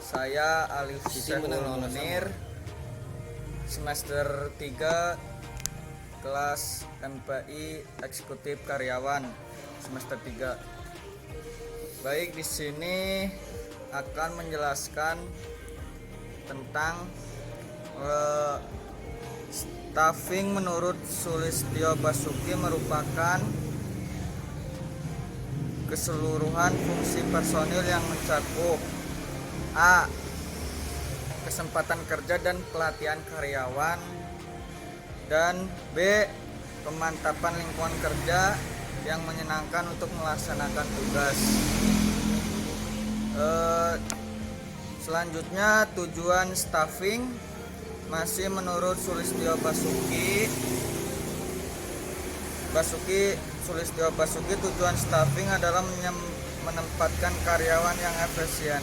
Saya Alif Syahul Munir, semester 3 kelas MPI Eksekutif Karyawan semester 3. Baik, di sini akan menjelaskan tentang staffing menurut Sulistyo Basuki merupakan keseluruhan fungsi personil yang mencakup A. Kesempatan kerja dan pelatihan karyawan, dan B. Pemantapan lingkungan kerja yang menyenangkan untuk melaksanakan tugas. Selanjutnya, tujuan staffing masih menurut Sulistyo Basuki, tujuan staffing adalah menempatkan karyawan yang efisien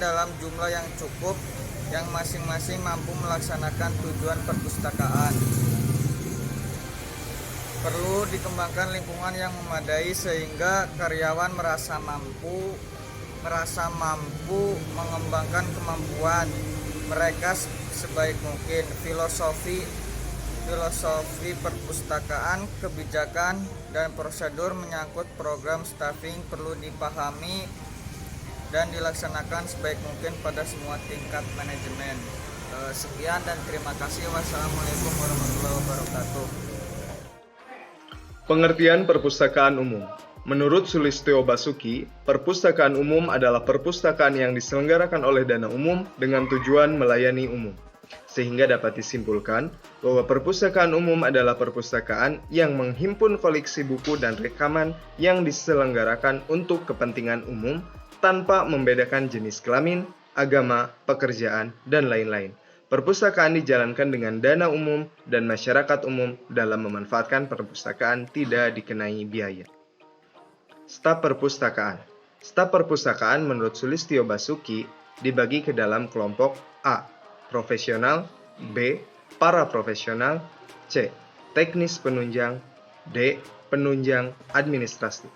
dalam jumlah yang cukup, yang masing-masing mampu melaksanakan tujuan perpustakaan. Perlu dikembangkan lingkungan yang memadai sehingga karyawan merasa mampu mengembangkan kemampuan mereka sebaik mungkin. Filosofi perpustakaan, kebijakan, dan prosedur menyangkut program staffing perlu dipahami dan dilaksanakan sebaik mungkin pada semua tingkat manajemen. Sekian dan terima kasih. Wassalamualaikum warahmatullahi wabarakatuh. Pengertian perpustakaan umum. Menurut Sulistyo Basuki, perpustakaan umum adalah perpustakaan yang diselenggarakan oleh dana umum dengan tujuan melayani umum. Sehingga dapat disimpulkan bahwa perpustakaan umum adalah perpustakaan yang menghimpun koleksi buku dan rekaman yang diselenggarakan untuk kepentingan umum tanpa membedakan jenis kelamin, agama, pekerjaan, dan lain-lain. Perpustakaan dijalankan dengan dana umum dan masyarakat umum dalam memanfaatkan perpustakaan tidak dikenai biaya. Staf perpustakaan. Staf perpustakaan menurut Sulistyo Basuki dibagi ke dalam kelompok A. Profesional, B. Paraprofesional, C. Teknis penunjang, D. Penunjang administrasi.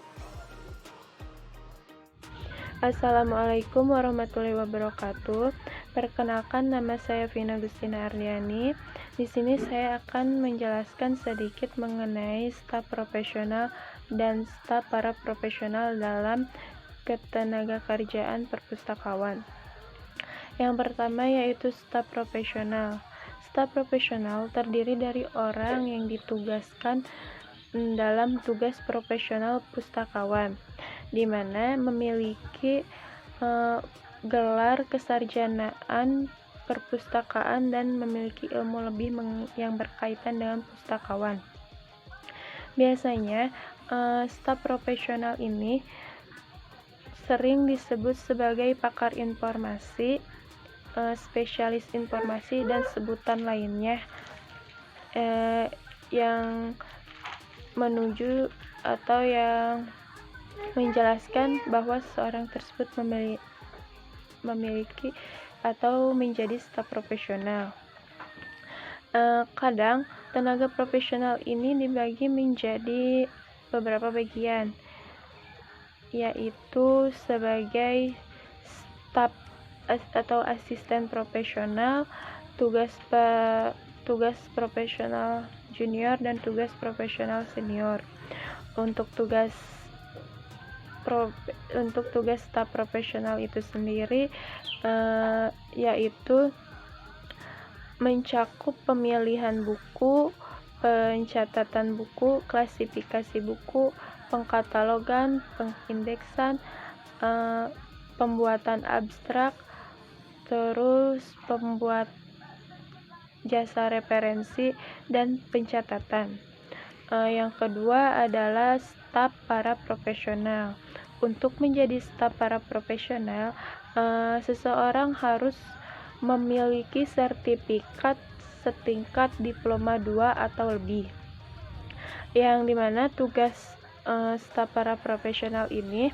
Assalamualaikum warahmatullahi wabarakatuh. Perkenalkan, nama saya Vina Gustina Ardiani. Di sini saya akan menjelaskan sedikit mengenai staf profesional dan staf paraprofesional dalam ketenagakerjaan perpustakawan. Yang pertama yaitu staf profesional. Staf profesional terdiri dari orang yang ditugaskan dalam tugas profesional pustakawan, di mana memiliki gelar kesarjanaan perpustakaan dan memiliki ilmu lebih yang berkaitan dengan pustakawan. Biasanya staf profesional ini sering disebut sebagai pakar informasi, spesialis informasi, dan sebutan lainnya yang menuju atau yang menjelaskan bahwa seseorang tersebut memiliki atau menjadi staf profesional. Kadang tenaga profesional ini dibagi menjadi beberapa bagian, yaitu sebagai staf atau asisten profesional, tugas profesional junior, dan tugas profesional senior. Untuk tugas staf profesional itu sendiri yaitu mencakup pemilihan buku, pencatatan buku, klasifikasi buku, pengkatalogan, pengindeksan, pembuatan abstrak, terus pembuat jasa referensi, dan pencatatan. Yang kedua adalah staf paraprofesional. Untuk menjadi staf paraprofesional, seseorang harus memiliki sertifikat setingkat diploma 2 atau lebih. Yang dimana tugas staf paraprofesional ini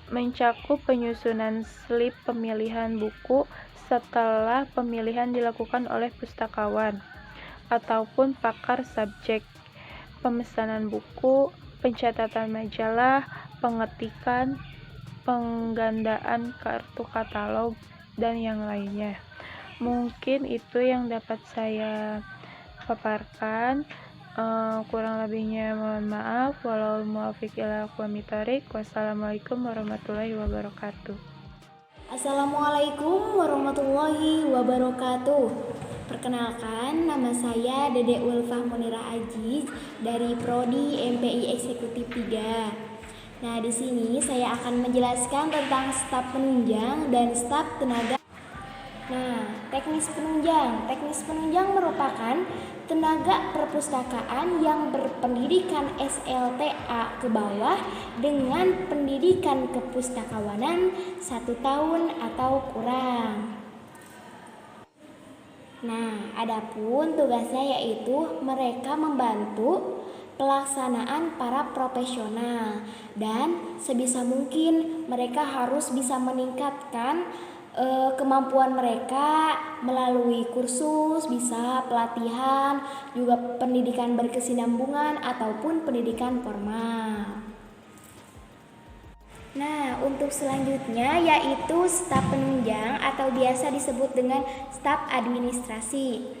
mencakup penyusunan slip pemilihan buku setelah pemilihan dilakukan oleh pustakawan ataupun pakar subjek, pemesanan buku, pencatatan majalah, pengetikan, penggandaan kartu katalog, dan yang lainnya. Mungkin itu yang dapat saya paparkan. Kurang lebihnya mohon maaf. Wallahul muwaffiq ila aqwamit thoriq. Wassalamualaikum warahmatullahi wabarakatuh. Assalamualaikum warahmatullahi wabarakatuh. Perkenalkan, nama saya Dede Ulfah Munirah Aziz dari Prodi MPI Eksekutif 3. Nah, di sini saya akan menjelaskan tentang staf penunjang dan staf tenaga. Nah, teknis penunjang merupakan tenaga perpustakaan yang berpendidikan SLTA ke bawah dengan pendidikan kepustakawanan 1 tahun atau kurang. Nah, adapun tugasnya yaitu mereka membantu pelaksanaan para profesional dan sebisa mungkin mereka harus bisa meningkatkan kemampuan mereka melalui kursus, bisa pelatihan, juga pendidikan berkesinambungan ataupun pendidikan formal. Nah, untuk selanjutnya yaitu staf penunjang atau biasa disebut dengan staf administrasi.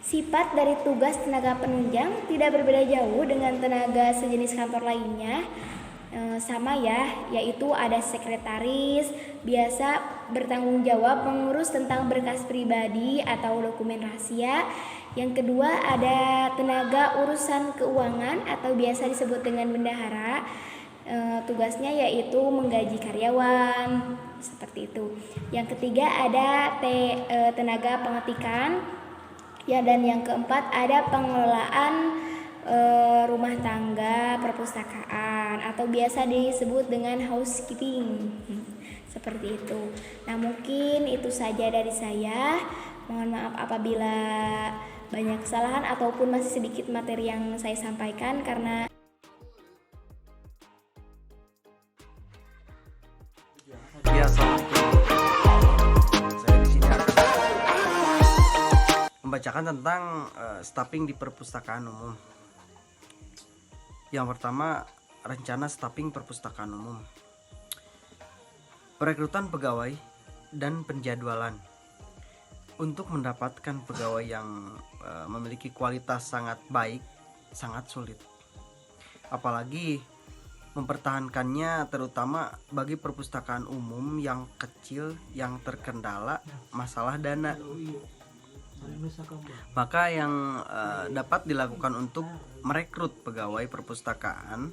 Sifat dari tugas tenaga penunjang tidak berbeda jauh dengan tenaga sejenis kantor lainnya. Sama ya, yaitu ada sekretaris, biasa bertanggung jawab mengurus tentang berkas pribadi atau dokumen rahasia. Yang kedua ada tenaga urusan keuangan atau biasa disebut dengan bendahara. Tugasnya yaitu menggaji karyawan, seperti itu. Yang ketiga ada tenaga pengetikan, ya, dan yang keempat ada pengelolaan rumah tangga perpustakaan atau biasa disebut dengan housekeeping, seperti itu. Nah, mungkin itu saja dari saya. Mohon maaf apabila banyak kesalahan ataupun masih sedikit materi yang saya sampaikan karena ya, assalamualaikum. Saya di sini akan membacakan tentang staffing di perpustakaan umum. Yang pertama, rencana staffing perpustakaan umum. Perekrutan pegawai dan penjadwalan. Untuk mendapatkan pegawai yang memiliki kualitas sangat baik, sangat sulit. Apalagi mempertahankannya, terutama bagi perpustakaan umum yang kecil yang terkendala masalah dana. Maka yang dapat dilakukan untuk merekrut pegawai perpustakaan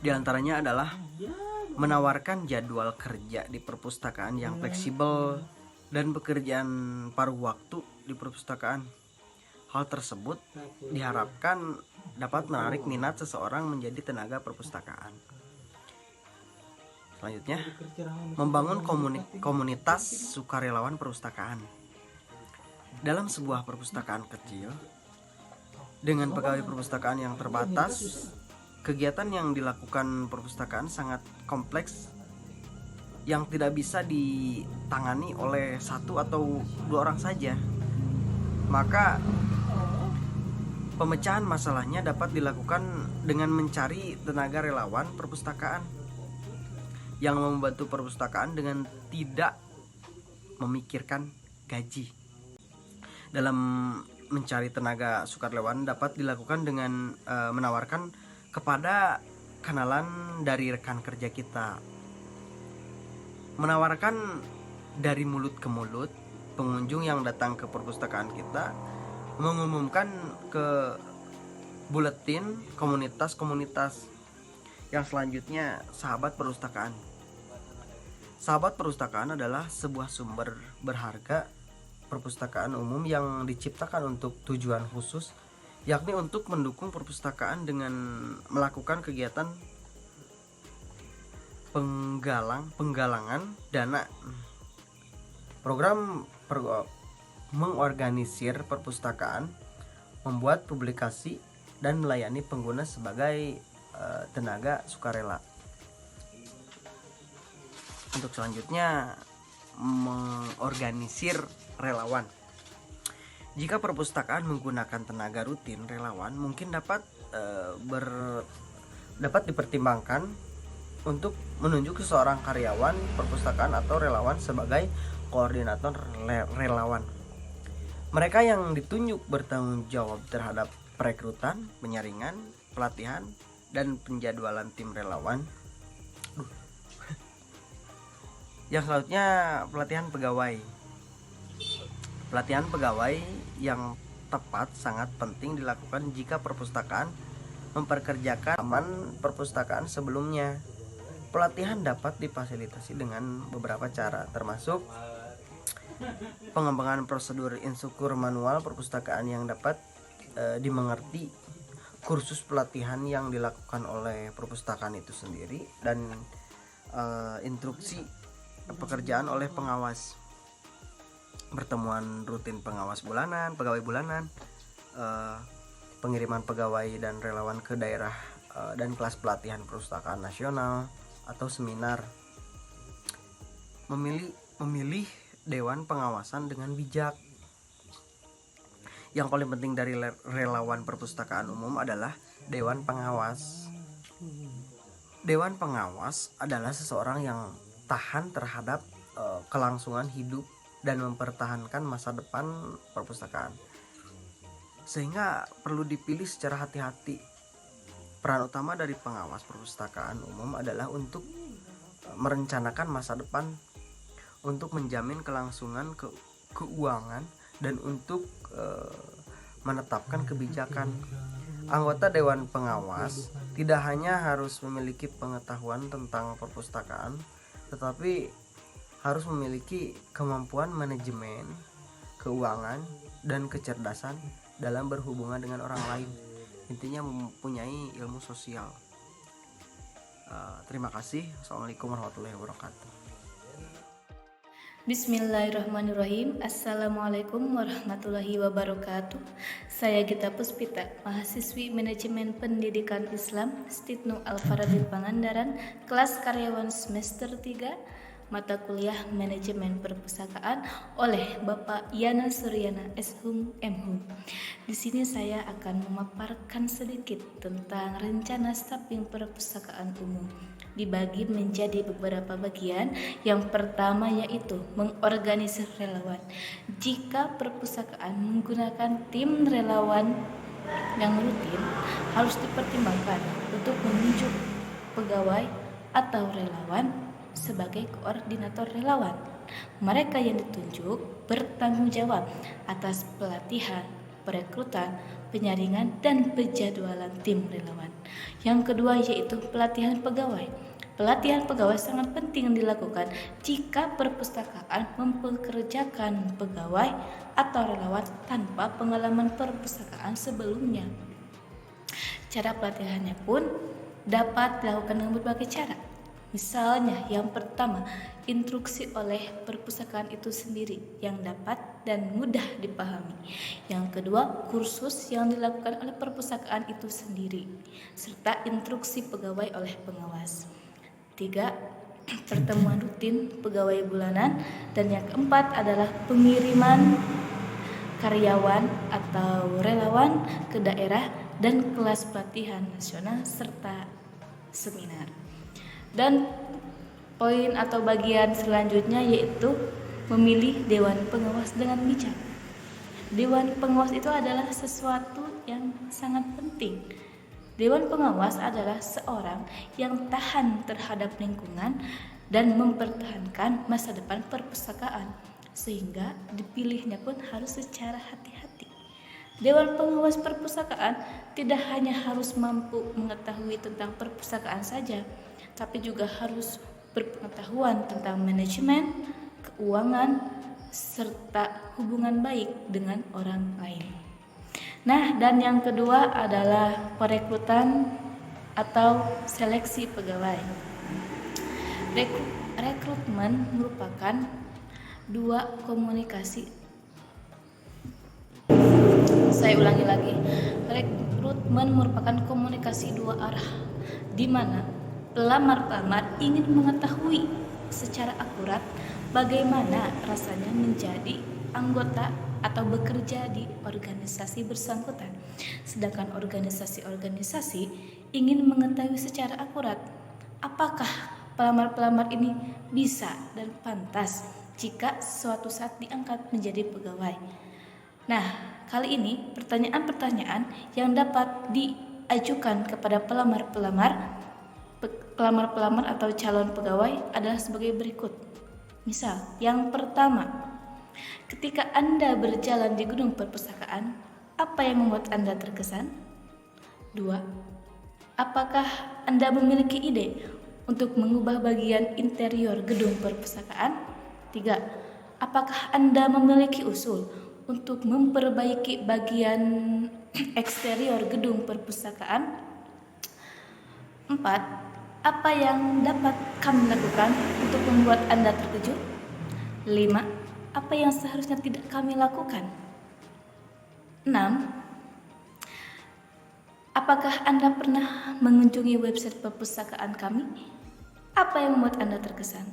diantaranya adalah menawarkan jadwal kerja di perpustakaan yang fleksibel dan pekerjaan paruh waktu di perpustakaan. Hal tersebut diharapkan dapat menarik minat seseorang menjadi tenaga perpustakaan. Selanjutnya, membangun komunitas sukarelawan perpustakaan. Dalam sebuah perpustakaan kecil dengan pegawai perpustakaan yang terbatas, kegiatan yang dilakukan perpustakaan sangat kompleks yang tidak bisa ditangani oleh 1 atau 2 orang saja. Maka pemecahan masalahnya dapat dilakukan dengan mencari tenaga relawan perpustakaan yang membantu perpustakaan dengan tidak memikirkan gaji. Dalam mencari tenaga sukarelawan dapat dilakukan dengan menawarkan kepada kenalan dari rekan kerja kita. Menawarkan dari mulut ke mulut, pengunjung yang datang ke perpustakaan kita mengumumkan ke buletin komunitas-komunitas. Yang selanjutnya, sahabat perpustakaan. Sahabat perpustakaan adalah sebuah sumber berharga perpustakaan umum yang diciptakan untuk tujuan khusus, yakni untuk mendukung perpustakaan dengan melakukan kegiatan penggalangan dana. Program mengorganisir perpustakaan, membuat publikasi, dan melayani pengguna sebagai tenaga sukarela. Untuk selanjutnya, mengorganisir relawan. Jika perpustakaan menggunakan tenaga rutin, relawan mungkin dapat dipertimbangkan untuk menunjuk seseorang karyawan perpustakaan atau relawan sebagai koordinator relawan. Mereka yang ditunjuk bertanggung jawab terhadap perekrutan, penyaringan, pelatihan, dan penjadwalan tim relawan. Yang selanjutnya pelatihan pegawai. Pelatihan pegawai yang tepat sangat penting dilakukan jika perpustakaan memperkerjakan teman perpustakaan sebelumnya. Pelatihan dapat difasilitasi dengan beberapa cara, termasuk pengembangan prosedur instruktur manual perpustakaan yang dapat dimengerti, kursus pelatihan yang dilakukan oleh perpustakaan itu sendiri, dan instruksi pekerjaan oleh pengawas, pertemuan rutin pengawas bulanan, pegawai bulanan, pengiriman pegawai dan relawan ke daerah dan kelas pelatihan perpustakaan nasional atau seminar. Memilih dewan pengawasan dengan bijak. Yang paling penting dari relawan perpustakaan umum adalah dewan pengawas. Dewan pengawas adalah seseorang yang tahan terhadap kelangsungan hidup dan mempertahankan masa depan perpustakaan, sehingga perlu dipilih secara hati-hati. Peran utama dari pengawas perpustakaan umum adalah untuk merencanakan masa depan, untuk menjamin kelangsungan keuangan, dan untuk menetapkan kebijakan. Anggota dewan pengawas tidak hanya harus memiliki pengetahuan tentang perpustakaan, tetapi harus memiliki kemampuan manajemen, keuangan, dan kecerdasan dalam berhubungan dengan orang lain. Intinya mempunyai ilmu sosial. Terima kasih. Assalamualaikum warahmatullahi wabarakatuh. Bismillahirrahmanirrahim. Assalamualaikum warahmatullahi wabarakatuh. Saya Gita Puspita, mahasiswi Manajemen Pendidikan Islam Stitnu Al-Farabi Pangandaran, kelas karyawan semester 3, mata kuliah Manajemen Perpustakaan oleh Bapak Yana Suryana S.Hum M.Hum. Di sini saya akan memaparkan sedikit tentang rencana staffing perpustakaan umum. Dibagi menjadi beberapa bagian. Yang pertama yaitu mengorganisir relawan. Jika perpustakaan menggunakan tim relawan yang rutin, harus dipertimbangkan untuk menunjuk pegawai atau relawan sebagai koordinator relawan. Mereka yang ditunjuk bertanggung jawab atas pelatihan, perekrutan, penyaringan, dan penjadwalan tim relawan. Yang kedua yaitu pelatihan pegawai. Pelatihan pegawai sangat penting dilakukan jika perpustakaan mempekerjakan pegawai atau relawan tanpa pengalaman perpustakaan sebelumnya. Cara pelatihannya pun dapat dilakukan dengan berbagai cara. Misalnya, yang pertama, instruksi oleh perpustakaan itu sendiri yang dapat dan mudah dipahami. Yang kedua, kursus yang dilakukan oleh perpustakaan itu sendiri, serta instruksi pegawai oleh pengawas. 3. Pertemuan rutin pegawai bulanan. Dan yang keempat adalah pengiriman karyawan atau relawan ke daerah dan kelas pelatihan nasional serta seminar. Dan poin atau bagian selanjutnya yaitu memilih dewan pengawas dengan bijak. Dewan pengawas itu adalah sesuatu yang sangat penting. Dewan pengawas adalah seorang yang tahan terhadap lingkungan dan mempertahankan masa depan perpustakaan, sehingga dipilihnya pun harus secara hati-hati. Dewan pengawas perpustakaan tidak hanya harus mampu mengetahui tentang perpustakaan saja, tapi juga harus berpengetahuan tentang manajemen, keuangan, serta hubungan baik dengan orang lain. Nah, dan yang kedua adalah perekrutan atau seleksi pegawai. Rekrutmen merupakan dua komunikasi. Saya ulangi lagi. Rekrutmen merupakan komunikasi dua arah, di mana pelamar-pelamar ingin mengetahui secara akurat bagaimana rasanya menjadi anggota atau bekerja di organisasi bersangkutan. Sedangkan organisasi-organisasi ingin mengetahui secara akurat apakah pelamar-pelamar ini bisa dan pantas jika suatu saat diangkat menjadi pegawai. Nah, kali ini pertanyaan-pertanyaan yang dapat diajukan kepada pelamar-pelamar atau calon pegawai adalah sebagai berikut. Misal, yang pertama, ketika Anda berjalan di gedung perpustakaan, apa yang membuat Anda terkesan? 2. Apakah Anda memiliki ide untuk mengubah bagian interior gedung perpustakaan? 3. Apakah Anda memiliki usul untuk memperbaiki bagian eksterior gedung perpustakaan? 4. Apa yang dapat kami lakukan untuk membuat Anda terkejut? 5. Apa yang seharusnya tidak kami lakukan? 6. Apakah Anda pernah mengunjungi website perpustakaan kami? Apa yang membuat Anda terkesan?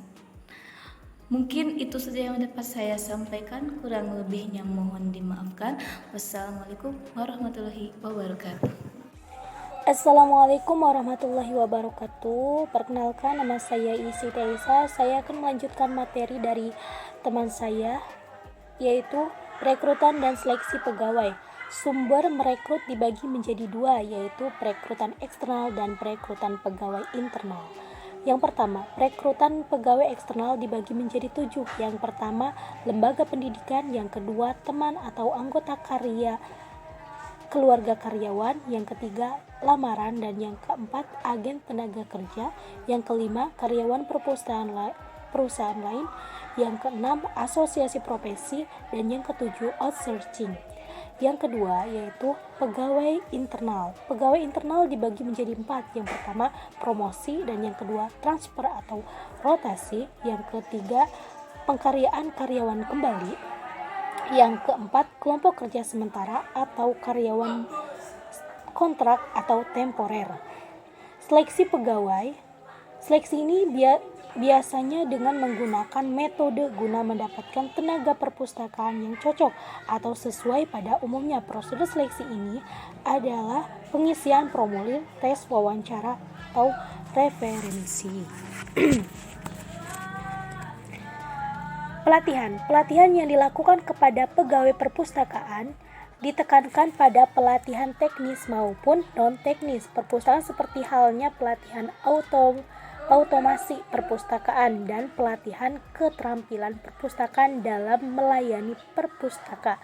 Mungkin itu saja yang dapat saya sampaikan, kurang lebihnya mohon dimaafkan. Wassalamualaikum warahmatullahi wabarakatuh. Assalamualaikum warahmatullahi wabarakatuh. Perkenalkan, nama saya Isi Teresa. Saya akan melanjutkan materi dari teman saya, yaitu perekrutan dan seleksi pegawai. Sumber merekrut dibagi menjadi dua, yaitu perekrutan eksternal dan perekrutan pegawai internal. Yang pertama, perekrutan pegawai eksternal dibagi menjadi 7. Yang pertama, lembaga pendidikan. Yang kedua, teman atau anggota keluarga karyawan. Yang ketiga, lamaran. Dan yang keempat, agen tenaga kerja. Yang kelima, karyawan perusahaan lain. Yang keenam, asosiasi profesi. Dan yang ketujuh, outsourcing. Yang kedua yaitu pegawai internal. Pegawai internal dibagi menjadi 4. Yang pertama, promosi. Dan yang kedua, transfer atau rotasi. Yang ketiga, pengkaryaan karyawan kembali. Yang keempat, kelompok kerja sementara atau karyawan kontrak atau temporer. Seleksi pegawai. Seleksi ini biasanya dengan menggunakan metode guna mendapatkan tenaga perpustakaan yang cocok atau sesuai pada umumnya. Prosedur seleksi ini adalah pengisian formulir, tes wawancara, atau referensi. Pelatihan yang dilakukan kepada pegawai perpustakaan ditekankan pada pelatihan teknis maupun non-teknis perpustakaan, seperti halnya pelatihan otomasi perpustakaan dan pelatihan keterampilan perpustakaan dalam melayani perpustaka.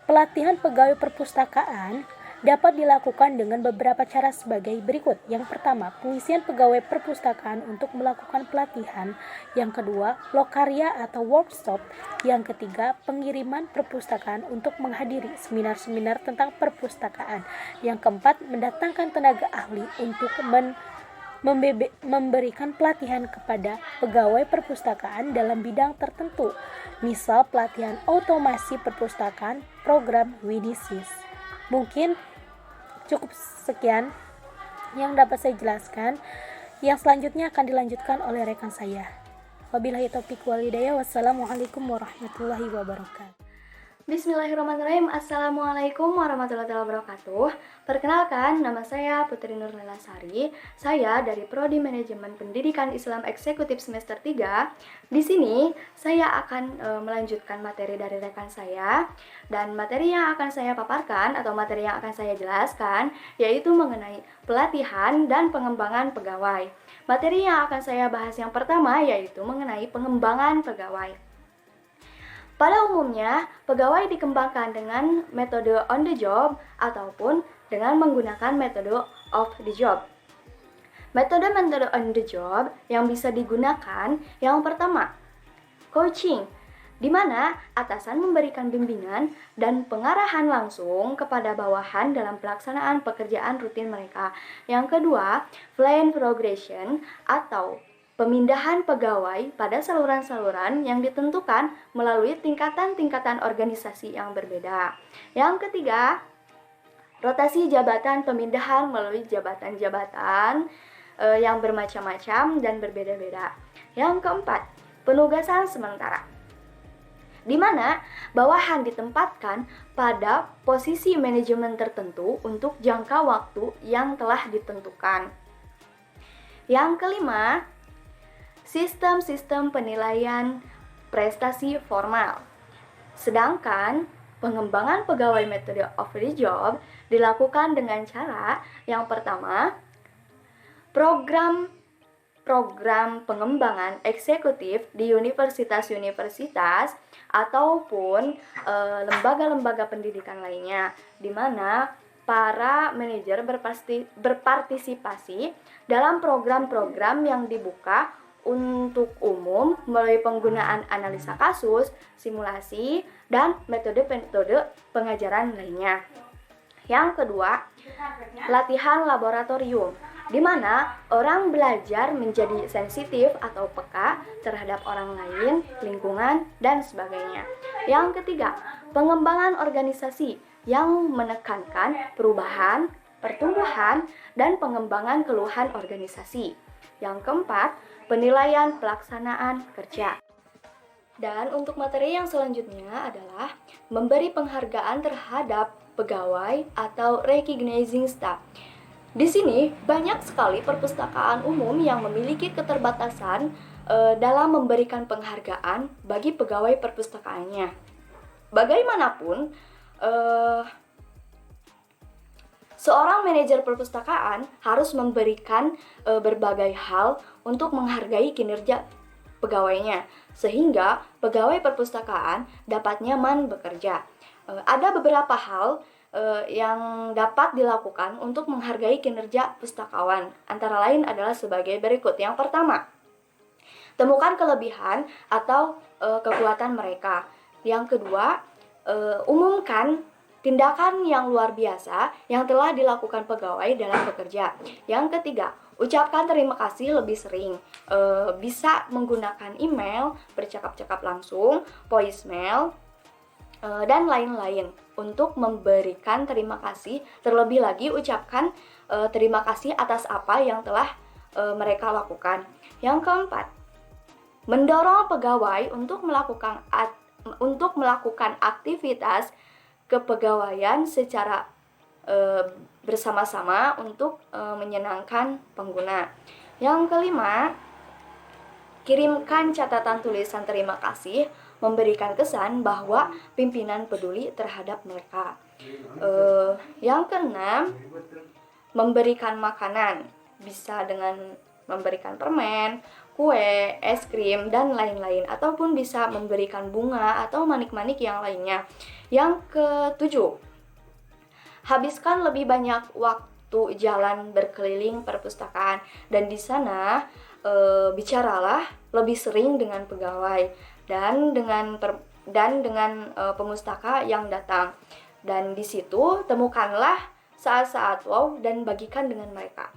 Pelatihan pegawai perpustakaan dapat dilakukan dengan beberapa cara sebagai berikut. Yang pertama, pengisian pegawai perpustakaan untuk melakukan pelatihan. Yang kedua, lokarya atau workshop. Yang ketiga, pengiriman perpustakaan untuk menghadiri seminar-seminar tentang perpustakaan. Yang keempat, mendatangkan tenaga ahli untuk memberikan pelatihan kepada pegawai perpustakaan dalam bidang tertentu. Misal pelatihan otomasi perpustakaan, program WDSIS. Mungkin cukup sekian yang dapat saya jelaskan. Yang selanjutnya akan dilanjutkan oleh rekan saya. Wabillahi taufiq wal hidayah. Wassalamualaikum warahmatullahi wabarakatuh. Bismillahirrahmanirrahim. Assalamualaikum warahmatullahi wabarakatuh. Perkenalkan, nama saya Putri Nurlela Sari. Saya dari Prodi Manajemen Pendidikan Islam Eksekutif semester 3. Di sini saya akan melanjutkan materi dari rekan saya, dan materi yang akan saya paparkan atau materi yang akan saya jelaskan yaitu mengenai pelatihan dan pengembangan pegawai. Materi yang akan saya bahas yang pertama yaitu mengenai pengembangan pegawai. Pada umumnya, pegawai dikembangkan dengan metode on the job ataupun dengan menggunakan metode off the job. Metode on the job yang bisa digunakan yang pertama, coaching, di mana atasan memberikan bimbingan dan pengarahan langsung kepada bawahan dalam pelaksanaan pekerjaan rutin mereka. Yang kedua, plan progression atau pemindahan pegawai pada saluran-saluran yang ditentukan melalui tingkatan-tingkatan organisasi yang berbeda. Yang ketiga, rotasi jabatan, pemindahan melalui jabatan-jabatan yang bermacam-macam dan berbeda-beda. Yang keempat, penugasan sementara, di mana bawahan ditempatkan pada posisi manajemen tertentu untuk jangka waktu yang telah ditentukan. Yang kelima, sistem-sistem penilaian prestasi formal. Sedangkan pengembangan pegawai metode of the job dilakukan dengan cara yang pertama, program pengembangan eksekutif di universitas-universitas ataupun lembaga-lembaga pendidikan lainnya, di mana para manajer berpartisipasi dalam program-program yang dibuka untuk umum melalui penggunaan analisa kasus, simulasi, dan metode-metode pengajaran lainnya. Yang kedua, latihan laboratorium, di mana orang belajar menjadi sensitif atau peka terhadap orang lain, lingkungan, dan sebagainya. Yang ketiga, pengembangan organisasi yang menekankan perubahan, pertumbuhan, dan pengembangan keluhan organisasi. Yang keempat, penilaian pelaksanaan kerja. Dan untuk materi yang selanjutnya adalah memberi penghargaan terhadap pegawai atau recognizing staff. Di sini banyak sekali perpustakaan umum yang memiliki keterbatasan dalam memberikan penghargaan bagi pegawai perpustakaannya. Bagaimanapun, seorang manajer perpustakaan harus memberikan berbagai hal untuk menghargai kinerja pegawainya, sehingga pegawai perpustakaan dapat nyaman bekerja. Ada beberapa hal yang dapat dilakukan untuk menghargai kinerja pustakawan, antara lain adalah sebagai berikut. Yang pertama, temukan kelebihan atau kekuatan mereka. Yang kedua, umumkan tindakan yang luar biasa yang telah dilakukan pegawai dalam bekerja. Yang ketiga, ucapkan terima kasih lebih sering. Bisa menggunakan email, bercakap-cakap langsung, voicemail, dan lain-lain untuk memberikan terima kasih. Terlebih lagi, ucapkan terima kasih atas apa yang telah mereka lakukan. Yang keempat, mendorong pegawai untuk melakukan aktivitas kepegawaian secara bersama-sama untuk menyenangkan pengguna. Yang kelima, kirimkan catatan tulisan terima kasih, memberikan kesan bahwa pimpinan peduli terhadap mereka. Yang keenam, memberikan makanan, bisa dengan memberikan permen, kue, es krim, dan lain-lain, ataupun bisa memberikan bunga atau manik-manik yang lainnya. Yang ketujuh, habiskan lebih banyak waktu jalan berkeliling perpustakaan, dan di sana bicaralah lebih sering dengan pegawai dan dengan pemustaka yang datang. Dan di situ temukanlah saat-saat wow dan bagikan dengan mereka.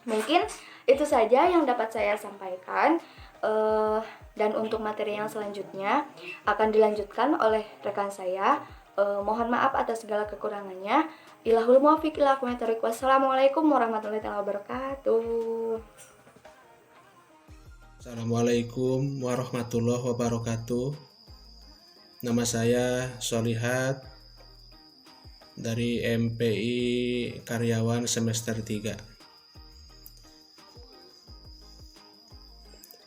Mungkin itu saja yang dapat saya sampaikan. Dan untuk materi yang selanjutnya akan dilanjutkan oleh rekan saya. Mohon maaf atas segala kekurangannya. Ilahul muwaffiq ila aqwamit thoriq. Wassalamualaikum warahmatullahi wabarakatuh. Assalamualaikum warahmatullahi wabarakatuh. Nama saya Solihat dari MPI Karyawan semester 3.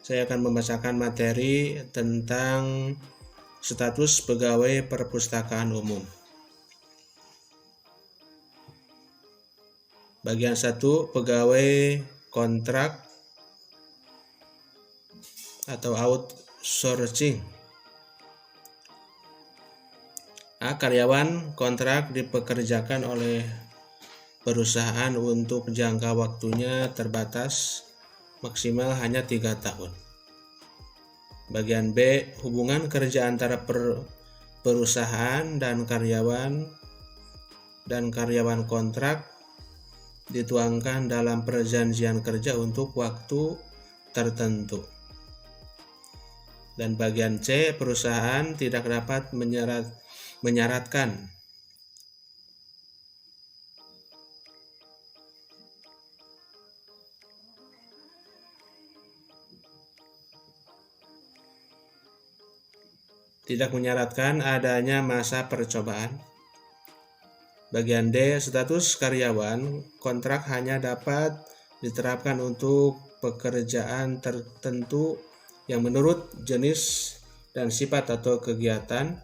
Saya akan membacakan materi tentang status pegawai perpustakaan umum. Bagian 1, pegawai kontrak atau outsourcing. A. Karyawan kontrak dipekerjakan oleh perusahaan untuk jangka waktunya terbatas, maksimal hanya 3 tahun. Bagian B, hubungan kerja antara perusahaan dan karyawan kontrak dituangkan dalam perjanjian kerja untuk waktu tertentu. Dan bagian C, perusahaan tidak dapat menyaratkan adanya masa percobaan. Bagian D, status karyawan kontrak hanya dapat diterapkan untuk pekerjaan tertentu yang menurut jenis dan sifat atau kegiatan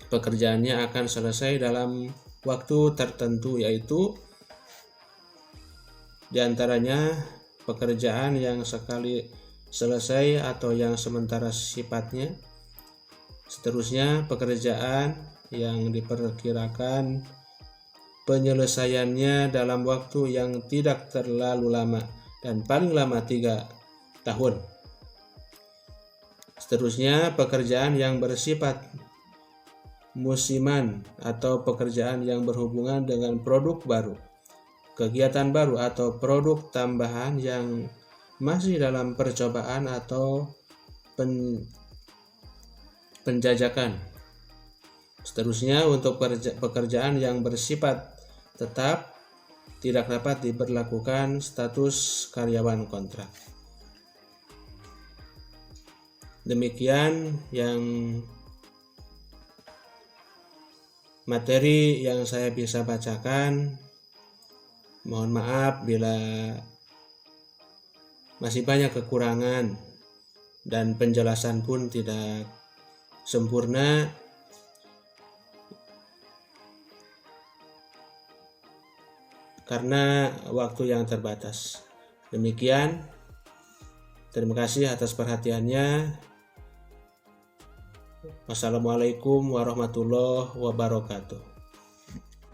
pekerjaannya akan selesai dalam waktu tertentu, yaitu diantaranya pekerjaan yang sekali selesai atau yang sementara sifatnya. Seterusnya, pekerjaan yang diperkirakan penyelesaiannya dalam waktu yang tidak terlalu lama dan paling lama 3 tahun. Seterusnya, pekerjaan yang bersifat musiman atau pekerjaan yang berhubungan dengan produk baru, kegiatan baru atau produk tambahan yang masih dalam percobaan atau penjajakan. Seterusnya, untuk pekerjaan yang bersifat tetap tidak dapat diberlakukan status karyawan kontrak. Demikian yang materi yang saya bisa bacakan. Mohon maaf bila masih banyak kekurangan dan penjelasan pun tidak sempurna. Karena waktu yang terbatas. Demikian. Terima kasih atas perhatiannya. Wassalamualaikum warahmatullahi wabarakatuh.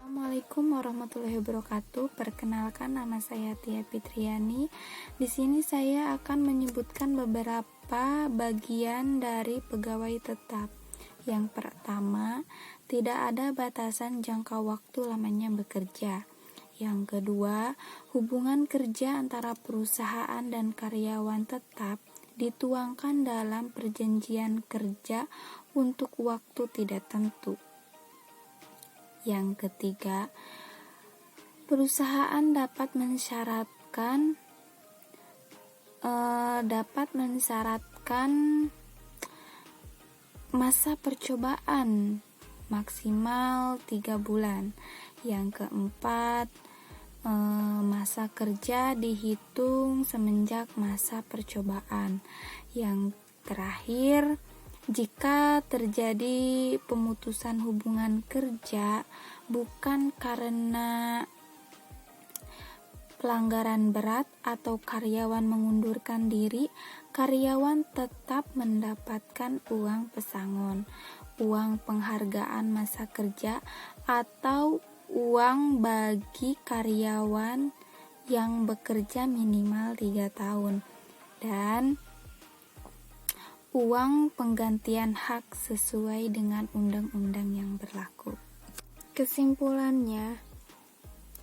Assalamualaikum warahmatullahi wabarakatuh. Perkenalkan, nama saya Tia Fitriani. Di sini saya akan menyebutkan beberapa bagian dari pegawai tetap. Yang pertama, tidak ada batasan jangka waktu lamanya bekerja. Yang kedua, hubungan kerja antara perusahaan dan karyawan tetap dituangkan dalam perjanjian kerja untuk waktu tidak tentu. Yang ketiga, perusahaan dapat mensyaratkan masa percobaan maksimal 3 bulan. Yang keempat, masa kerja dihitung semenjak masa percobaan. Yang terakhir, jika terjadi pemutusan hubungan kerja bukan karena pelanggaran berat atau karyawan mengundurkan diri, karyawan tetap mendapatkan uang pesangon, uang penghargaan masa kerja, atau uang bagi karyawan yang bekerja minimal 3 tahun, dan uang penggantian hak sesuai dengan undang-undang yang berlaku. Kesimpulannya,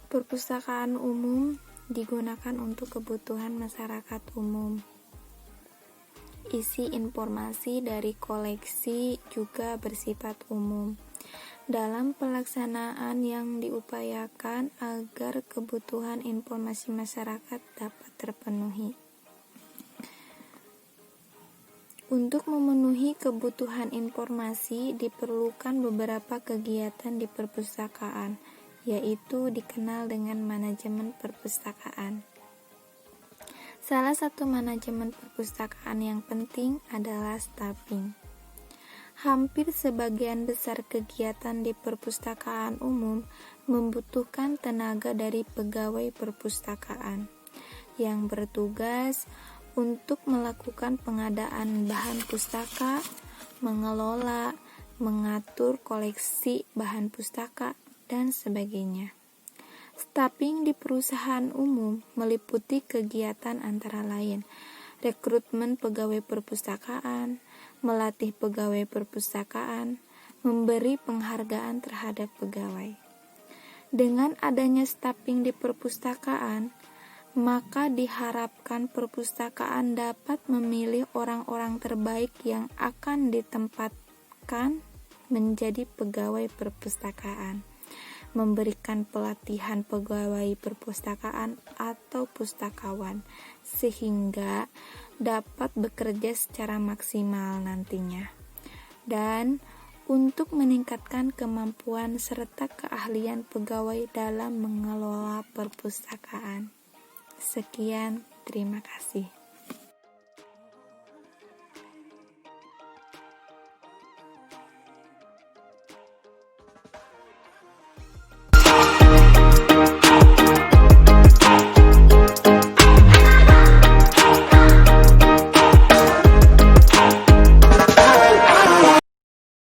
perpustakaan umum digunakan untuk kebutuhan masyarakat umum. Isi informasi dari koleksi juga bersifat umum dalam pelaksanaan yang diupayakan agar kebutuhan informasi masyarakat dapat terpenuhi. Untuk memenuhi kebutuhan informasi diperlukan beberapa kegiatan di perpustakaan, yaitu dikenal dengan manajemen perpustakaan. Salah satu manajemen perpustakaan yang penting adalah staffing. Hampir sebagian besar kegiatan di perpustakaan umum membutuhkan tenaga dari pegawai perpustakaan yang bertugas untuk melakukan pengadaan bahan pustaka, mengelola, mengatur koleksi bahan pustaka, dan sebagainya. Staffing di perusahaan umum meliputi kegiatan antara lain rekrutmen pegawai perpustakaan, melatih pegawai perpustakaan, memberi penghargaan terhadap pegawai. Dengan adanya staffing di perpustakaan, maka diharapkan perpustakaan dapat memilih orang-orang terbaik yang akan ditempatkan menjadi pegawai perpustakaan, memberikan pelatihan pegawai perpustakaan atau pustakawan, sehingga dapat bekerja secara maksimal nantinya. Dan untuk meningkatkan kemampuan serta keahlian pegawai dalam mengelola perpustakaan. Sekian, terima kasih.